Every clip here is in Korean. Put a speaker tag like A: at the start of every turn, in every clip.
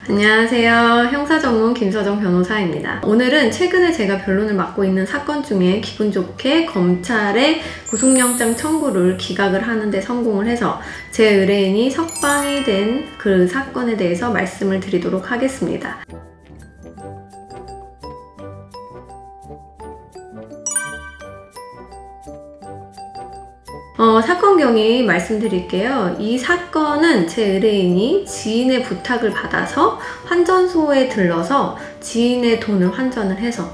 A: 안녕하세요. 형사전문 김서정 변호사입니다. 오늘은 최근에 제가 변론을 맡고 있는 사건 중에 기분 좋게 검찰의 구속영장 청구를 기각을 하는데 성공을 해서 제 의뢰인이 석방이 된 그 사건에 대해서 말씀을 드리도록 하겠습니다. 사건 경위 말씀드릴게요. 이 사건은 제 의뢰인이 지인의 부탁을 받아서 환전소에 들러서 지인의 돈을 환전을 해서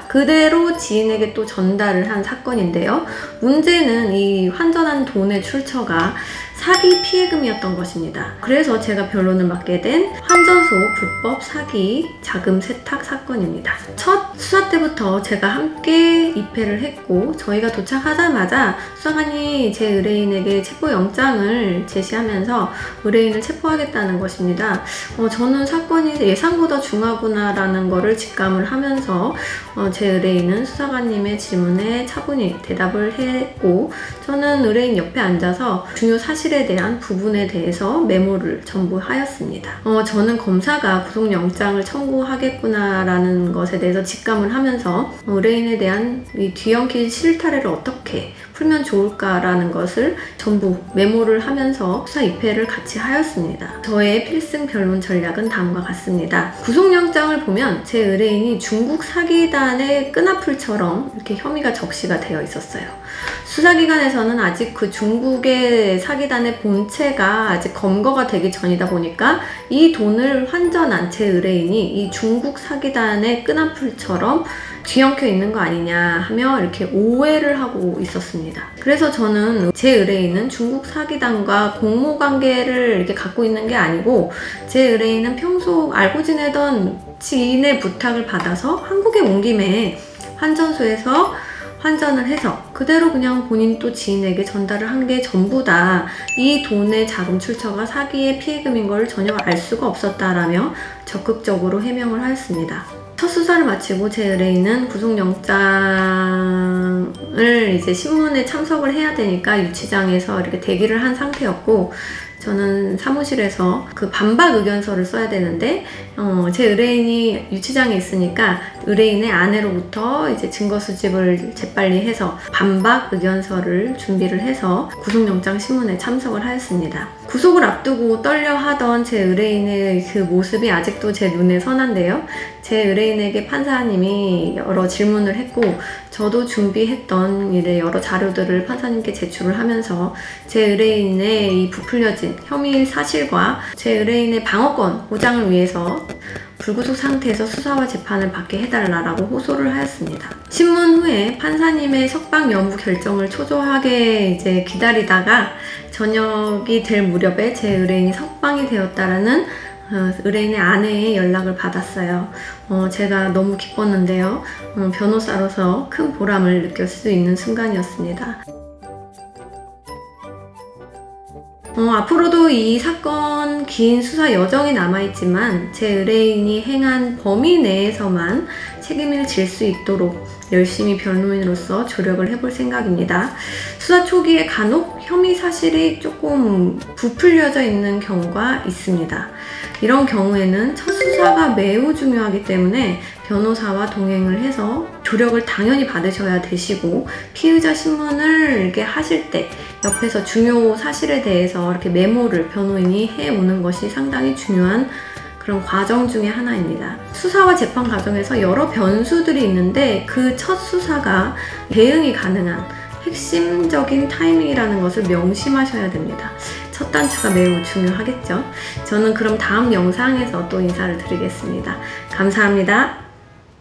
A: 그대로 지인에게 또 전달을 한 사건인데요. 문제는 이 환전한 돈의 출처가 사기 피해금이었던 것입니다. 그래서 제가 변론을 맡게 된 환전소 불법 사기 자금 세탁 사건입니다. 첫 수사 때부터 제가 함께 입회를 했고 저희가 도착하자마자 수사관이 제 의뢰인에게 체포영장을 제시하면서 의뢰인을 체포하겠다는 것입니다. 저는 사건이 예상보다 중하구나 라는 거를 직감을 하면서 제 의뢰인은 수사관님의 질문에 차분히 대답을 했고 저는 의뢰인 옆에 앉아서 중요 사실에 대한 부분에 대해서 메모를 전부 하였습니다. 저는 검사가 구속영장을 청구하겠구나 라는 것에 대해서 직감을 하면서 의뢰인에 대한 이 뒤엉킨 실타래를 어떻게 풀면 좋을까라는 것을 전부 메모를 하면서 수사 입회를 같이 하였습니다. 저의 필승 변론 전략은 다음과 같습니다. 구속영장을 보면 제 의뢰인이 중국 사기단의 끈앞풀처럼 이렇게 혐의가 적시가 되어 있었어요. 수사기관에서는 아직 그 중국의 사기단의 본체가 아직 검거가 되기 전이다 보니까 이 돈을 환전한 제 의뢰인이 이 중국 사기단의 끈앞풀처럼 뒤엉켜 있는 거 아니냐 하며 이렇게 오해를 하고 있었습니다. 그래서 저는 제 의뢰인은 중국 사기단과 공모관계를 이렇게 갖고 있는 게 아니고 제 의뢰인은 평소 알고 지내던 지인의 부탁을 받아서 한국에 온 김에 환전소에서 환전을 해서 그대로 그냥 본인 또 지인에게 전달을 한 게 전부다. 이 돈의 자금 출처가 사기의 피해금인 걸 전혀 알 수가 없었다라며 적극적으로 해명을 하였습니다. 첫 수사를 마치고 제 의뢰인은 구속영장을 이제 신문에 참석을 해야 되니까 유치장에서 이렇게 대기를 한 상태였고 저는 사무실에서 그 반박 의견서를 써야 되는데 제 의뢰인이 유치장에 있으니까 의뢰인의 아내로부터 이제 증거 수집을 재빨리 해서 반박 의견서를 준비를 해서 구속영장 신문에 참석을 하였습니다. 구속을 앞두고 떨려 하던 제 의뢰인의 그 모습이 아직도 제 눈에 선한데요. 제 의뢰인에게 판사님이 여러 질문을 했고 저도 준비했던 여러 자료들을 판사님께 제출을 하면서 제 의뢰인의 이 부풀려진 혐의 사실과 제 의뢰인의 방어권 보장을 위해서 불구속 상태에서 수사와 재판을 받게 해달라고 호소를 하였습니다. 신문 후에 판사님의 석방 여부 결정을 초조하게 이제 기다리다가 저녁이 될 무렵에 제 의뢰인이 석방이 되었다라는 의뢰인의 아내의 연락을 받았어요. 제가 너무 기뻤는데요. 변호사로서 큰 보람을 느낄 수 있는 순간이었습니다. 앞으로도 이 사건 긴 수사 여정이 남아있지만 제 의뢰인이 행한 범위 내에서만 책임을 질 수 있도록 열심히 변호인으로서 조력을 해볼 생각입니다. 수사 초기에 간혹 혐의 사실이 조금 부풀려져 있는 경우가 있습니다. 이런 경우에는 첫 수사가 매우 중요하기 때문에 변호사와 동행을 해서 조력을 당연히 받으셔야 되시고 피의자 신문을 이렇게 하실 때 옆에서 중요 사실에 대해서 이렇게 메모를 변호인이 해오는 것이 상당히 중요한 그런 과정 중에 하나입니다. 수사와 재판 과정에서 여러 변수들이 있는데 그 첫 수사가 대응이 가능한 핵심적인 타이밍이라는 것을 명심하셔야 됩니다. 첫 단추가 매우 중요하겠죠. 저는 그럼 다음 영상에서 또 인사를 드리겠습니다. 감사합니다.